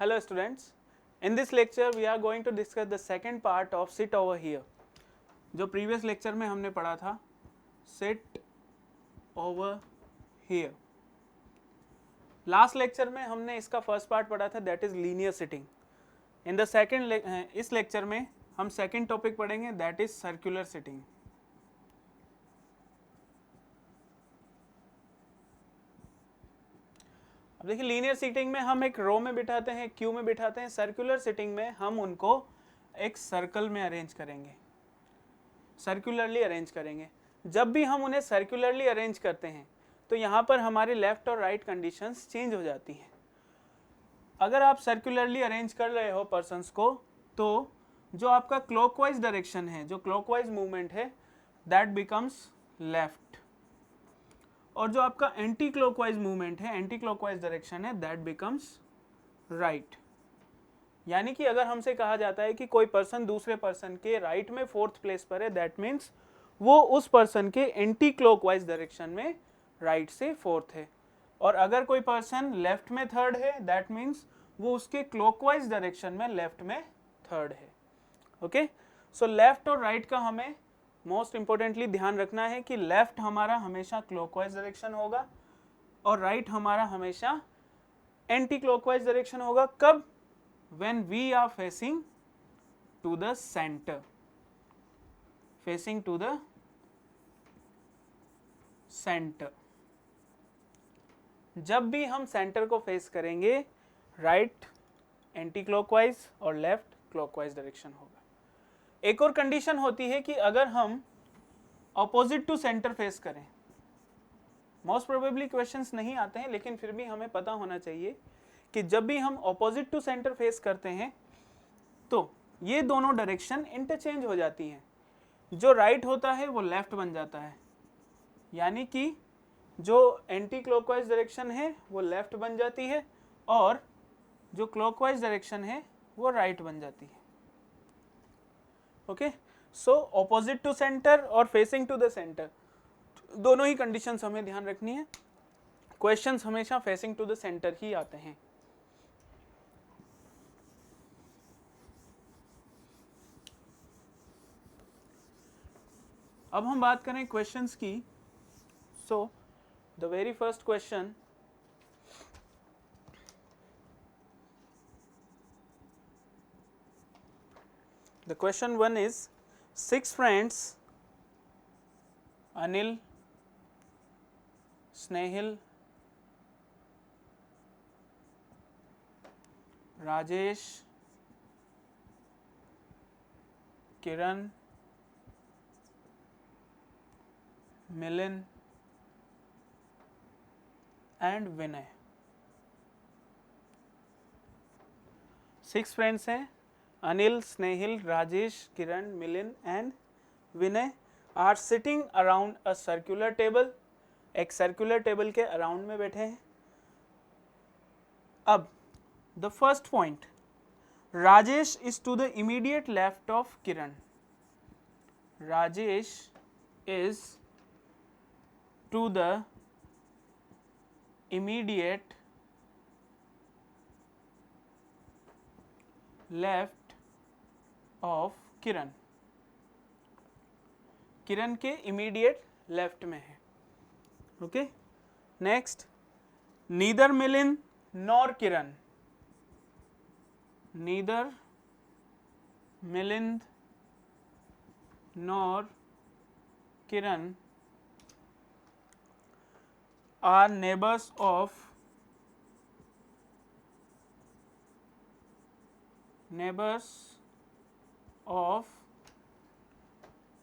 Hello students, in this lecture we are going to discuss the second part of sit over here. जो previous lecture में हमने पढ़ा था sit over here. Last lecture में हमने इसका first part पढ़ा था that is linear sitting. In the second इस lecture में हम second topic पढ़ेंगे that is circular sitting. अब देखिए लीनियर सीटिंग में हम एक रो में बिठाते हैं, क्यू में बिठाते हैं. सर्कुलर सीटिंग में हम उनको एक सर्कल में अरेंज करेंगे, सर्कुलरली अरेंज करेंगे. जब भी हम उन्हें सर्कुलरली अरेंज करते हैं तो यहाँ पर हमारे लेफ्ट और राइट कंडीशंस चेंज हो जाती हैं. अगर आप सर्कुलरली अरेंज कर रहे हो पर्सन्स को तो जो आपका क्लॉकवाइज डायरेक्शन है, जो क्लॉकवाइज मूवमेंट है, दैट बिकम्स लेफ्ट, और जो आपका एंटी क्लॉकवाइज मूवमेंट है, एंटी क्लॉकवाइज डायरेक्शन है, दैट बिकम्स राइट. यानी कि अगर हमसे कहा जाता है कि कोई पर्सन दूसरे पर्सन के राइट में फोर्थ प्लेस पर है, दैट मीन्स वो उस पर्सन के एंटी क्लॉकवाइज डायरेक्शन में राइट से फोर्थ है. और अगर कोई पर्सन लेफ्ट में थर्ड है, दैट मीन्स वो उसके क्लॉकवाइज डायरेक्शन में लेफ्ट में थर्ड है. ओके, सो लेफ्ट और राइट का हमें मोस्ट इंपॉर्टेंटली ध्यान रखना है कि लेफ्ट हमारा हमेशा क्लॉकवाइज डायरेक्शन होगा और राइट हमारा हमेशा एंटी क्लॉकवाइज डायरेक्शन होगा. कब? When we are facing to the centre, facing to the centre. जब भी हम सेंटर को फेस करेंगे, राइट एंटी क्लॉकवाइज और लेफ्ट क्लॉकवाइज डायरेक्शन होगा. एक और कंडीशन होती है कि अगर हम ऑपोजिट टू सेंटर फेस करें, मोस्ट प्रोबेबली क्वेश्चंस नहीं आते हैं लेकिन फिर भी हमें पता होना चाहिए कि जब भी हम ऑपोजिट टू सेंटर फेस करते हैं तो ये दोनों डायरेक्शन इंटरचेंज हो जाती हैं. जो राइट होता है वो लेफ्ट बन जाता है, यानी कि जो एंटी क्लॉकवाइज डायरेक्शन है वो लेफ्ट बन जाती है और जो क्लॉकवाइज डायरेक्शन है वो राइट बन जाती है. Okay, so opposite to centre और फेसिंग टू द सेंटर, दोनों ही कंडीशंस हमें ध्यान रखनी है. क्वेश्चंस हमेशा फेसिंग टू द सेंटर ही आते हैं. अब हम बात करें क्वेश्चंस की. So the very first question, the question 1 is 6 friends Anil, Snehil, Rajesh, Kiran, Milind and Vinay. 6 friends हैं, Anil, Snehil, Rajesh, Kiran, Milind and Vinay are sitting around a circular table. एक सर्कुलर टेबल के अराउंड में बैठे हैं. अब the first point, Rajesh is to the immediate left of Kiran. Rajesh is to the immediate left of Kiran. Kiran के immediate left में है. Okay, next, neither Milind nor Kiran. Neither Milind nor Kiran are neighbours of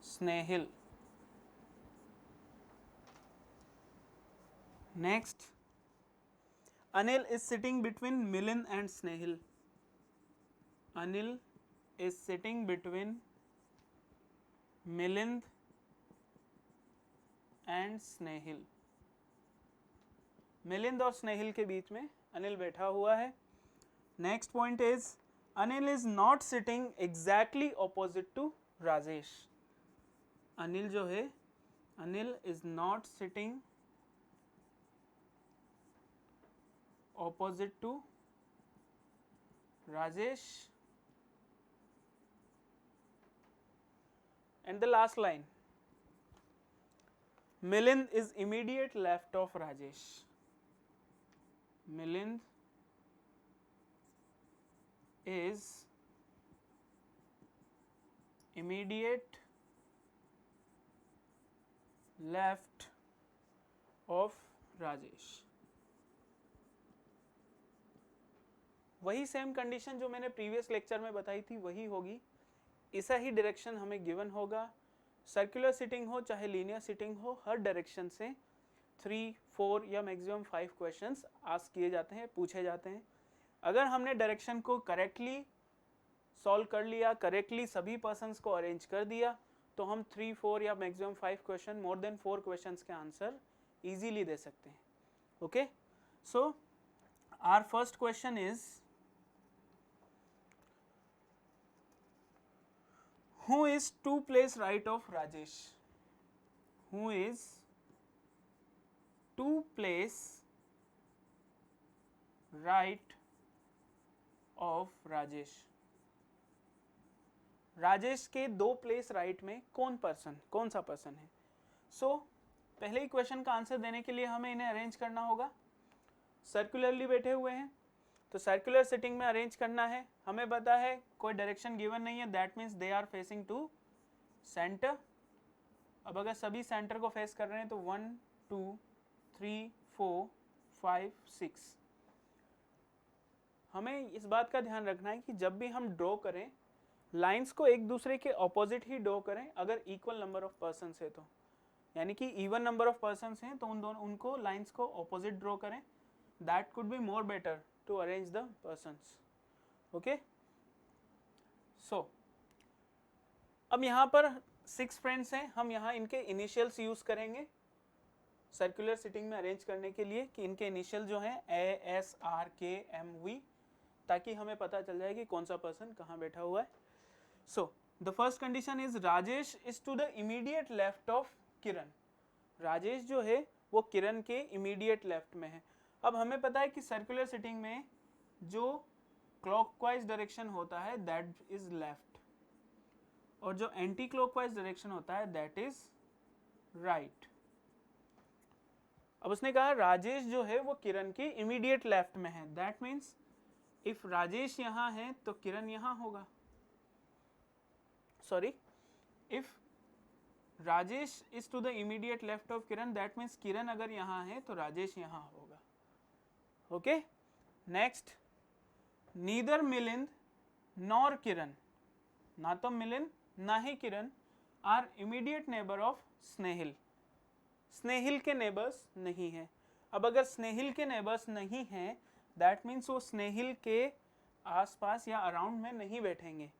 Snehil. Next, Anil is sitting between Milind and Snehil. Anil is sitting between Milind and Snehil. Milind और स्नेहिल के बीच में अनिल बैठा हुआ है. Next point is Anil is not sitting exactly opposite to Rajesh. Anil जो है, Anil is not sitting opposite to Rajesh, and the last line, Milind is immediate left of Rajesh. Milind is immediate left of Rajesh. वही सेम कंडीशन जो मैंने previous lecture में बताई थी वही होगी, ऐसा ही डायरेक्शन हमें गिवन होगा। सर्कुलर सिटिंग हो चाहे लीनियर सिटिंग हो, हर डायरेक्शन से 3, 4 या मैक्सिमम 5 क्वेश्चंस आस्क किए जाते हैं, पूछे जाते हैं। अगर हमने डायरेक्शन को करेक्टली सॉल्व कर लिया, करेक्टली सभी पर्सन्स को अरेंज कर दिया, तो हम 3, 4 या मैक्सिमम 5 क्वेश्चन, मोर देन 4 क्वेश्चंस के आंसर इजीली दे सकते हैं। Okay, so our first question is, who is 2 place right of Rajesh? Who is 2 place right of Rajesh? Rajesh के 2 प्लेस राइट में कौन सा पर्सन है? सो पहले ही क्वेश्चन का आंसर देने के लिए हमें इन्हें अरेंज करना होगा। सर्कुलरली बैठे हुए हैं तो सर्कुलर सिटिंग में अरेंज करना है। हमें पता है कोई डायरेक्शन गिवन नहीं है, that means they are facing to centre. अब अगर सभी सेंटर को फेस कर रहे हैं तो 1, 2, 3, 4, 5, 6। हमें इस बात का ध्यान रखना है कि जब भी हम ड्रॉ करें, लाइंस को एक दूसरे के ऑपोजिट ही ड्रॉ करें अगर इक्वल नंबर ऑफ पर्सन है तो, यानी कि इवन नंबर ऑफ पर्सन हैं तो उनको लाइंस को ऑपोजिट ड्रॉ करें। That could be more better to arrange the persons. Okay, so अब यहाँ पर 6 फ्रेंड्स हैं, हम यहाँ इनके इनिशियल्स यूज करेंगे सर्कुलर सिटिंग में अरेंज करने के लिए, कि इनके इनिशियल जो हैं ASRKMV, ताकि हमें पता चल जाए कि कौन सा पर्सन कहाँ बैठा हुआ है। So the first condition is Rajesh is to the immediate left of Kiran. Rajesh जो है वो किरण के इमीडिएट लेफ्ट में है। अब हमें पता है कि सर्कुलर सिटिंग में जो क्लॉकवाइज डायरेक्शन होता है दैट इज लेफ्ट, और जो एंटी क्लॉकवाइज डायरेक्शन होता है दैट इज राइट। अब उसने कहा राजेश जो है वो किरण के इमीडिएट लेफ्ट में है, दैट मीन्स इफ राजेश यहाँ है तो किरण यहाँ होगा। Sorry, if Rajesh is to the immediate left of Kiran, that means Kiran अगर यहाँ है तो राजेश यहाँ होगा। Okay, next, neither Milind nor Kiran, ना तो मिलिंद ना ही Kiran are immediate neighbour of Snehil. Snehil के नेबर्स नहीं हैं। अब अगर स्नेहिल के नेबर्स नहीं हैं दैट मीन्स वो स्नेहिल के आसपास या अराउंड में नहीं बैठेंगे।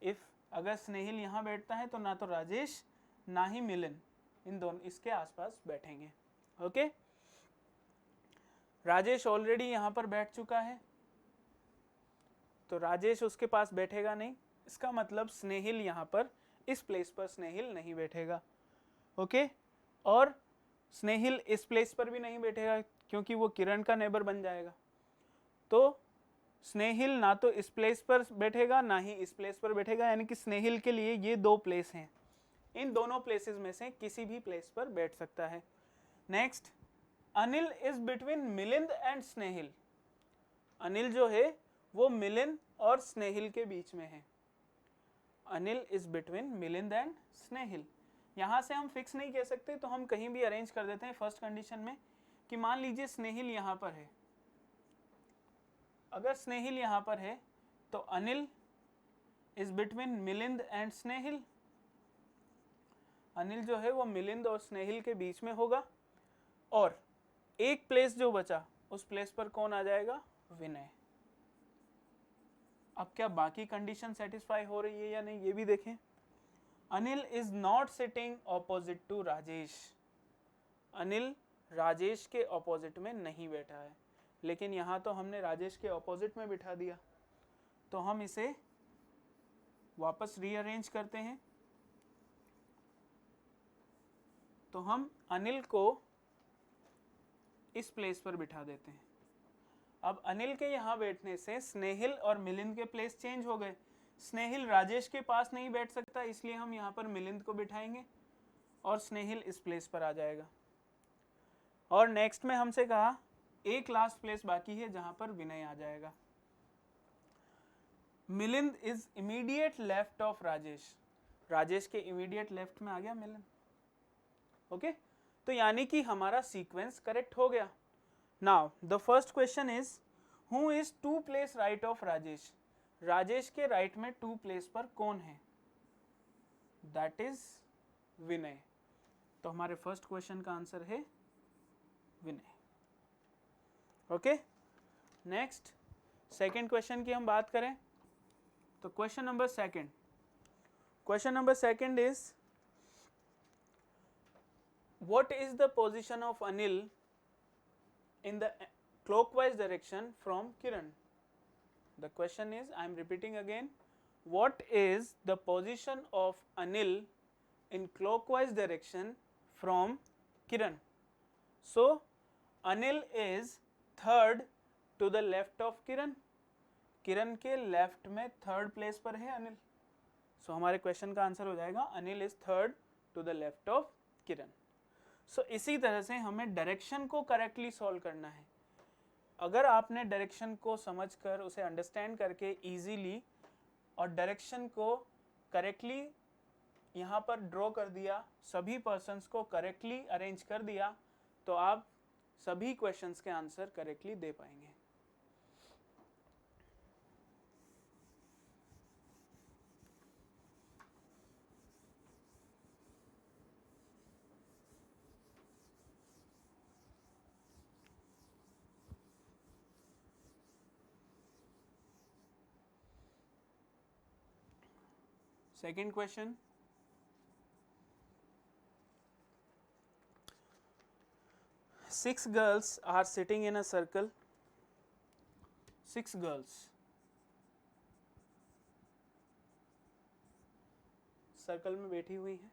इफ अगर स्नेहिल यहाँ बैठता है तो ना तो राजेश ना ही मिलिंद इन दोनों इसके आसपास बैठेंगे। ओके, राजेश ऑलरेडी यहाँ पर बैठ चुका है तो राजेश उसके पास बैठेगा नहीं, इसका मतलब स्नेहिल यहाँ पर इस प्लेस पर स्नेहिल नहीं बैठेगा। ओके, और स्नेहिल इस प्लेस पर भी नहीं बैठेगा क्योंकि वो किरण का नेबर बन जाएगा। तो स्नेहिल ना तो इस प्लेस पर बैठेगा ना ही इस प्लेस पर बैठेगा, यानी कि स्नेहिल के लिए ये 2 प्लेस हैं, इन दोनों प्लेसेस में से किसी भी प्लेस पर बैठ सकता है। Next, Anil is between Milind and Snehil. Anil जो है वो मिलिंद और स्नेहिल के बीच में है। Anil is between Milind and Snehil. यहाँ से हम फिक्स नहीं कह सकते तो हम कहीं भी अरेंज कर देते हैं फर्स्ट कंडीशन में, कि मान लीजिए स्नेहिल यहाँ पर है। अगर स्नेहिल यहाँ पर है तो Anil is between Milind and Snehil. Anil जो है वो मिलिंद और स्नेहिल के बीच में होगा, और एक प्लेस जो बचा उस प्लेस पर कौन आ जाएगा? विनय। अब क्या बाकी कंडीशन सेटिस्फाई हो रही है या नहीं ये भी देखें। Anil is not sitting opposite to Rajesh. Anil Rajesh के ऑपोजिट में नहीं बैठा है, लेकिन यहाँ तो हमने राजेश के ऑपोजिट में बिठा दिया, तो हम इसे वापस रीअरेंज करते हैं। तो हम अनिल को इस प्लेस पर बिठा देते हैं। अब अनिल के यहाँ बैठने से स्नेहिल और मिलिंद के प्लेस चेंज हो गए। स्नेहिल राजेश के पास नहीं बैठ सकता, इसलिए हम यहाँ पर मिलिंद को बिठाएंगे और स्नेहिल इस प्लेस पर आ जाएगा। और नेक्स्ट में हमसे कहा एक लास्ट प्लेस बाकी है जहां पर विनय आ जाएगा। Milind is immediate left of Rajesh, Rajesh के इमीडिएट लेफ्ट में आ गया मिलिंद। ओके, तो यानी कि हमारा सीक्वेंस करेक्ट हो गया। Now the first question is who is two place right of Rajesh, Rajesh के राइट में टू प्लेस पर कौन है? That is Vinay. तो हमारे फर्स्ट क्वेश्चन का आंसर है Vinay. Okay, next second question की हम बात करें तो question number second is what is the position of Anil in the clockwise direction from Kiran? The question is, I am repeating again, what is the position of Anil in clockwise direction from Kiran? So Anil is third to the left of Kiran, किरण के left में third place पर है अनिल। सो हमारे question का answer हो जाएगा Anil is third to the left of Kiran. So इसी तरह से हमें डायरेक्शन को करेक्टली सॉल्व करना है। अगर आपने डायरेक्शन को समझकर उसे अंडरस्टैंड करके इजीली और डायरेक्शन को करेक्टली यहाँ पर ड्रॉ कर दिया, सभी पर्सन्स को करेक्टली अरेंज कर दिया, तो आप सभी क्वेश्चंस के आंसर करेक्टली दे पाएंगे। Second question, six girls are sitting in a circle. Six girls circle में बैठी हुई हैं।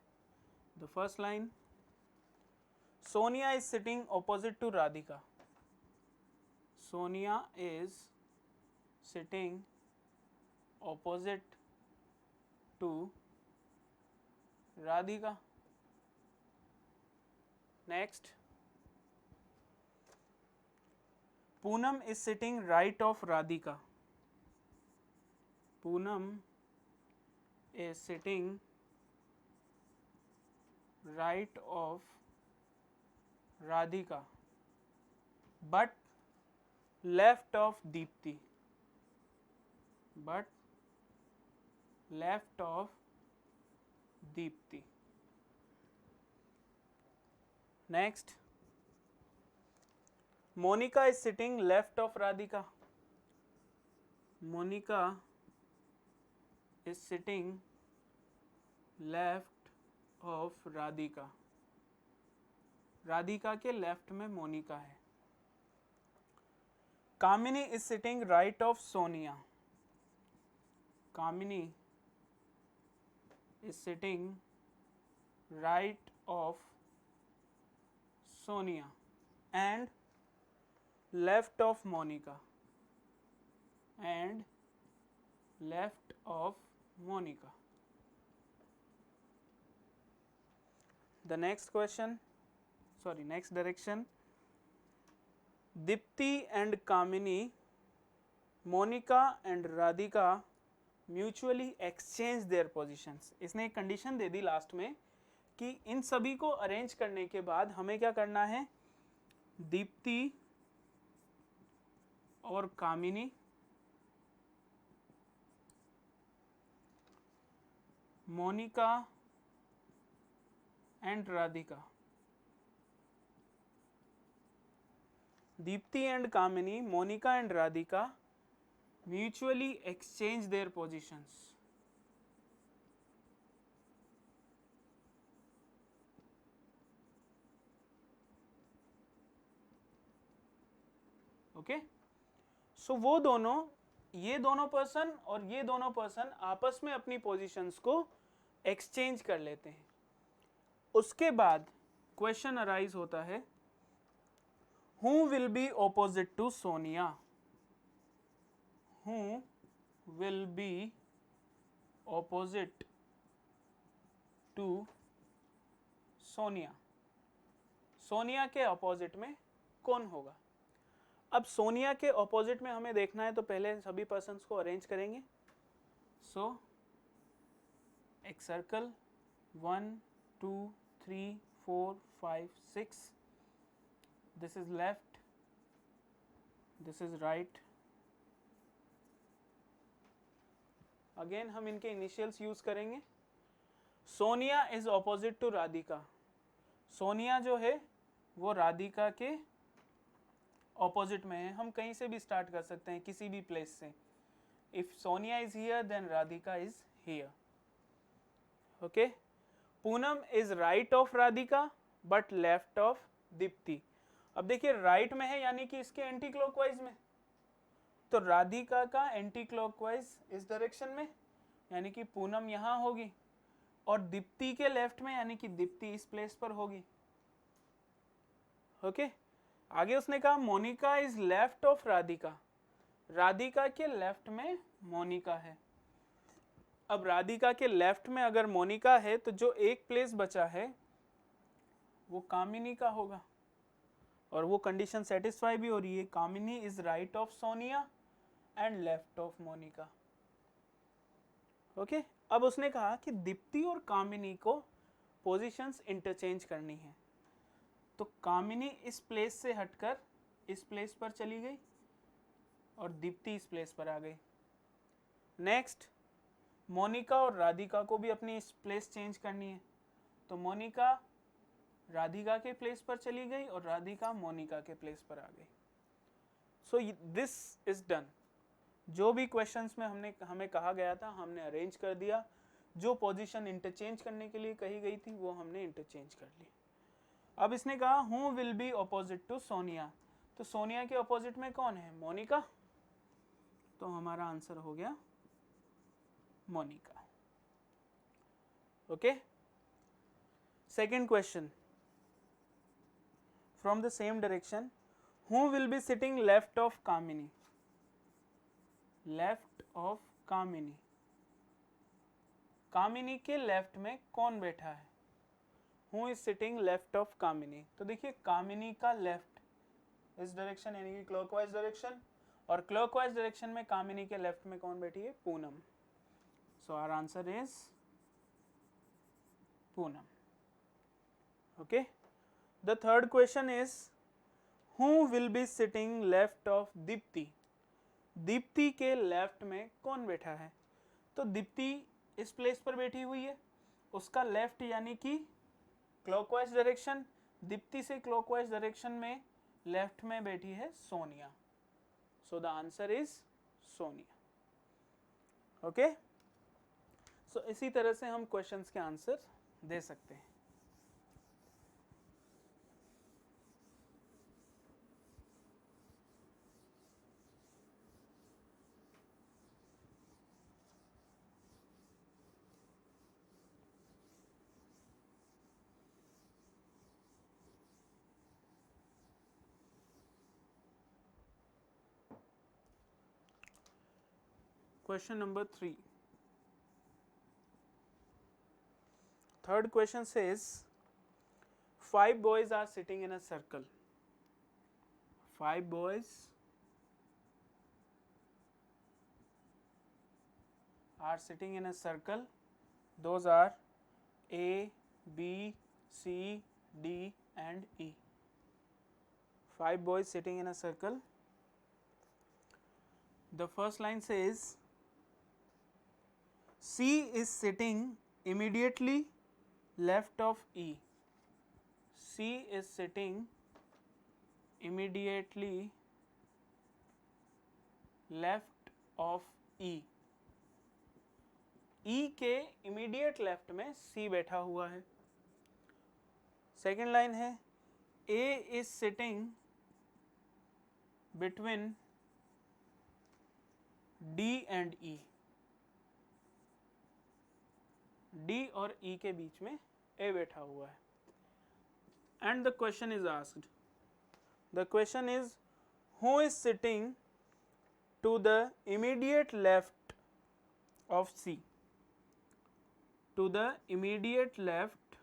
The first line, Sonia is sitting opposite to Radhika. Sonia is sitting opposite to Radhika. Next, Poonam is sitting right of Radhika. Poonam is sitting right of Radhika but left of Deepti. But left of Deepti. Next, Monica is sitting left of Radhika. Monica is sitting left of Radhika. Radhika के left में मोनिका है। कामिनी is sitting right of Sonia. Kamini is sitting right of Sonia and left of Monica. And left of Monica. The next question, sorry, next direction. Dipti and Kamini, Monica and Radhika mutually exchange there positions. इसने एक condition दे दी last में कि इन सभी को arrange करने के बाद हमें क्या करना है, दीप्ति और Kamini Monika and Radhika, Deepti and Kamini, Monika and Radhika mutually exchange their positions. Okay, so वो दोनों, ये दोनों पर्सन और ये दोनों पर्सन आपस में अपनी पोजीशंस को एक्सचेंज कर लेते हैं। उसके बाद क्वेश्चन अराइज होता है, who will be opposite to Sonia. who will be opposite to Sonia, Sonia के अपोजिट में कौन होगा। अब सोनिया के अपोजिट में हमें देखना है तो पहले सभी पर्सन्स को अरेंज करेंगे। सो एक circle 1 2 3 4 5 6, this is left, this is right. Again हम इनके इनिशियल्स यूज करेंगे। Sonia is opposite to Radhika, Sonia जो है वो राधिका के ऑपोजिट में है। हम कहीं से भी स्टार्ट कर सकते हैं, किसी भी प्लेस से। If Sonia is here then Radhika is here. Okay, Poonam is right of Radhika but left of Deepti. अब देखिए राइट में है यानी कि इसके एंटी क्लॉकवाइज में, तो राधिका का एंटी क्लॉकवाइज इस डायरेक्शन में यानी कि पूनम यहां होगी, और दीप्ति के लेफ्ट में यानी कि दीप्ति इस प्लेस पर होगी। ओके, आगे उसने कहा Monika is left of Radhika, Radhika के लेफ्ट में मोनिका है। अब राधिका के लेफ्ट में अगर मोनिका है तो जो एक प्लेस बचा है वो कामिनी का होगा, और वो कंडीशन सेटिस्फाई भी हो रही है। Kamini is right of Sonia and left of Monika. Okay, अब उसने कहा कि दीप्ति और कामिनी को पोजीशंस इंटरचेंज करनी है, तो कामिनी इस प्लेस से हटकर इस प्लेस पर चली गई और दीप्ति इस प्लेस पर आ गई। नेक्स्ट, मोनिका और राधिका को भी अपनी इस प्लेस चेंज करनी है, तो मोनिका राधिका के प्लेस पर चली गई और राधिका मोनिका के प्लेस पर आ गई। So this is done. जो भी क्वेश्चंस में हमें कहा गया था हमने अरेंज कर दिया, जो पोजीशन इंटरचेंज करने के लिए कही गई थी वो हमने इंटरचेंज कर ली। अब इसने कहा who will be opposite to Sonia, तो सोनिया के ऑपोजिट में कौन है, मोनिका, तो हमारा आंसर हो गया Monika. Okay, second question from the same direction, who will be sitting left of Kamini, left of Kamini, Kamini के लेफ्ट में कौन बैठा है, who is sitting left of Kamini. तो देखिए कामिनी का लेफ्ट इस डायरेक्शन यानी कि क्लॉकवाइज डायरेक्शन, और क्लॉकवाइज डायरेक्शन में कामिनी के लेफ्ट में कौन बैठी है, Poonam. So our answer is Poonam. Okay, the third question is who will be sitting left of Deepti, Deepti के लेफ्ट में कौन बैठा है, तो दीप्ति इस प्लेस पर बैठी हुई है, उसका लेफ्ट यानी कि क्लॉकवाइज डायरेक्शन, दीप्ति से क्लॉकवाइज डायरेक्शन में लेफ्ट में बैठी है Sonia. So the answer is Sonia. Okay, so इसी तरह से हम क्वेश्चंस के आंसर दे सकते हैं। Question number 3. Third question says 5 boys are sitting in a circle. 5 boys are sitting in a circle. Those are A, B, C, D and E. 5 boys sitting in a circle. The first line says C is sitting immediately left of E. C is sitting immediately left of E. E के immediate left में C बैठा हुआ है। Second line है A is sitting between D and E. D और E के बीच में A बैठा हुआ है। And the question is asked. The question is who is sitting to the immediate left of C. To the immediate left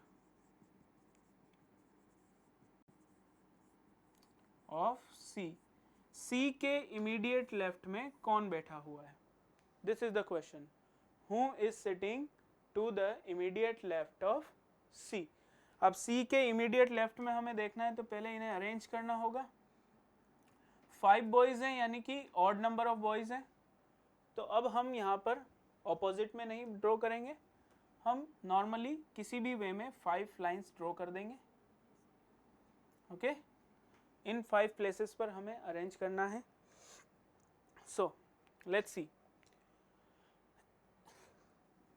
of C. C के immediate left में कौन बैठा हुआ है? This is the question. Who is sitting to the immediate left of C? अब C के immediate left में हमें देखना है तो पहले इन्हें अरेंज करना होगा. 5 बॉयज हैं यानी कि ऑड नंबर ऑफ बॉयज हैं, तो अब हम यहाँ पर ऑपोजिट में नहीं ड्रॉ करेंगे, हम नॉर्मली किसी भी वे में 5 लाइंस ड्रॉ कर देंगे. ओके, इन 5 प्लेसेस पर हमें अरेंज करना है. सो लेट्स सी,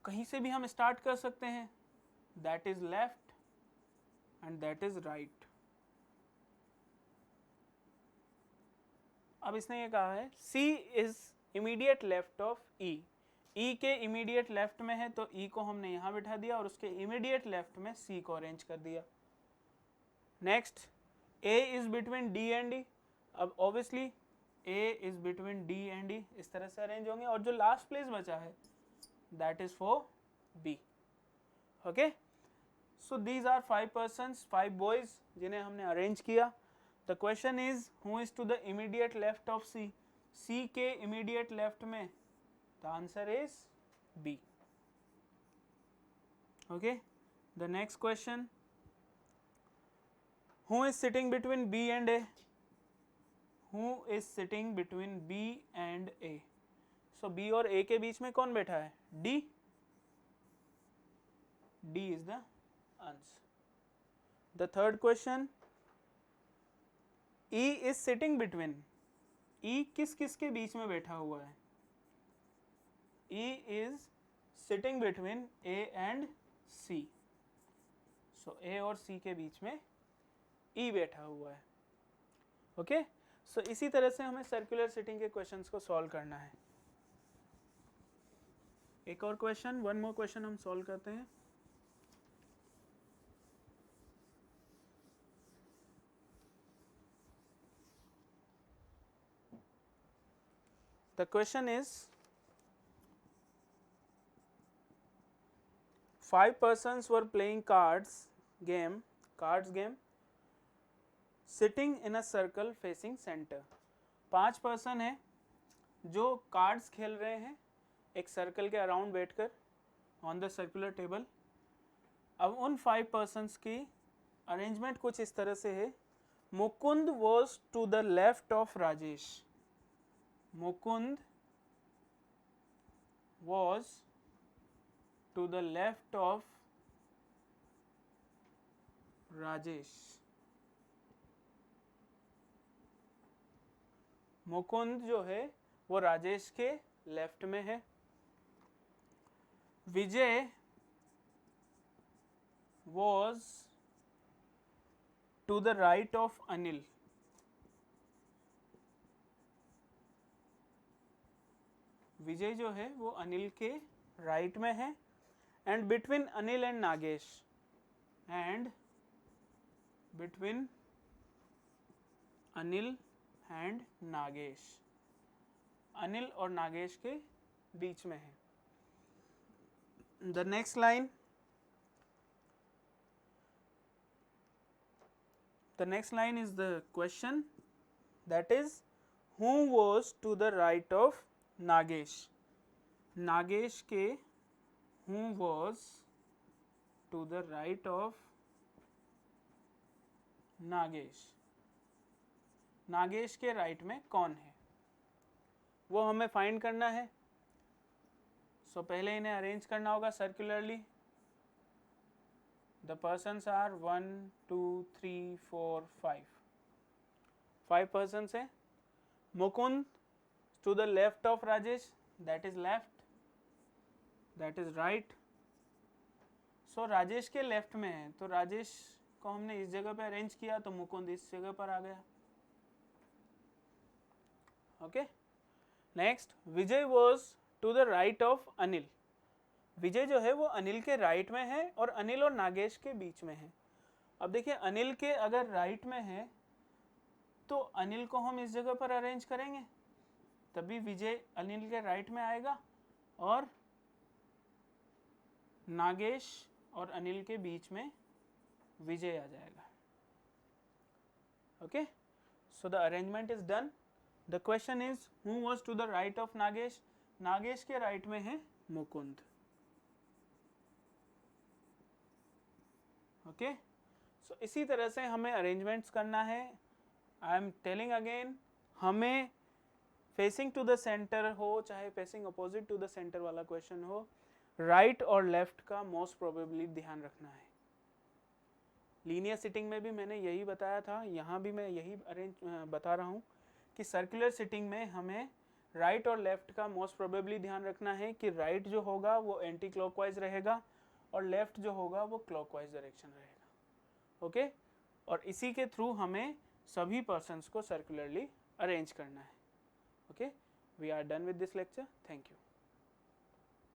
कहीं से भी हम स्टार्ट कर सकते हैं. That is left and that is right. अब इसने ये कहा है C is immediate left of E. E के इमीडिएट लेफ्ट में है तो E को हमने यहाँ बिठा दिया और उसके इमीडिएट लेफ्ट में C को अरेंज कर दिया. Next, A is between D and E. अब obviously A is between D and E, इस तरह से अरेंज होंगे. और जो लास्ट प्लेस बचा है that is for B. Okay, so these are 5 persons, 5 boys जिन्हें हमने अरेंज किया. The question is who is to the immediate left of C? C के immediate left में, the answer is B. Okay, the next question, who is sitting between B and A? Who is sitting between B and A? So B और A के बीच में कौन बैठा है? D. D is the answer. The third question, E is sitting between. E किस किस के बीच में बैठा हुआ है? E is sitting between A and C. So A और C के बीच में E बैठा हुआ है. ओके, सो इसी तरह से हमें सर्कुलर सिटिंग के क्वेश्चंस को सॉल्व करना है. एक और क्वेश्चन, वन मोर क्वेश्चन हम सॉल्व करते हैं. The question is 5 persons were playing cards game sitting in a circle facing center. 5 person हैं जो कार्ड्स खेल रहे हैं एक सर्कल के अराउंड बैठकर ऑन द सर्कुलर टेबल. अब उन 5 पर्सन्स की अरेंजमेंट कुछ इस तरह से है. Mukund was to the left of Rajesh. Mukund was to the left of Rajesh. Mukund जो है वो राजेश के लेफ्ट में है. विजय was to the right of Anil. Vijay जो है वो अनिल के राइट में है. And between Anil and Nagesh, and between Anil and Nagesh, Anil और नागेश के बीच में है. The next line, the next line is the question, that is who was to the right of Nagesh. Nagesh के who was to the right of Nagesh. Nagesh के राइट में कौन है वो हमें फाइंड करना है. सो पहले इन्हें अरेंज करना होगा circularly. The persons are 1 2 3 4 5 persons हैं. Mukund to the left of Rajesh, that is left, that is right. So Rajesh के लेफ्ट में है तो राजेश को हमने इस जगह पे अरेंज किया तो मुकुंद इस जगह पर आ गया. Okay, next, Vijay was to the right of Anil. Vijay जो है वो अनिल के राइट में है और अनिल और नागेश के बीच में है. अब देखिए अनिल के अगर राइट में है तो अनिल को हम इस जगह पर अरेंज करेंगे. तभी विजय अनिल के राइट में आएगा और नागेश और अनिल के बीच में विजय आ जाएगा. Okay, so the arrangement is done. The question is who was to the right of Nagesh. Nagesh के राइट में है मुकुंद. ओके, सो इसी तरह से हमें अरेंजमेंट्स करना है. आई एम टेलिंग अगेन, हमें फेसिंग टू द सेंटर हो चाहे facing opposite to the centre वाला क्वेश्चन हो, राइट और लेफ्ट का मोस्ट प्रोबेबली ध्यान रखना है. लीनियर सिटिंग में भी मैंने यही बताया था, यहाँ भी मैं यही बता रहा हूँ कि सर्कुलर सिटिंग में हमें राइट और लेफ्ट का मोस्ट प्रोबेबली ध्यान रखना है कि राइट जो होगा वो एंटी क्लॉकवाइज रहेगा और लेफ्ट जो होगा वो क्लॉकवाइज डायरेक्शन रहेगा. ओके, और इसी के थ्रू हमें सभी पर्सन्स को सर्कुलरली अरेंज करना है. Okay, we are done with this lecture. Thank you.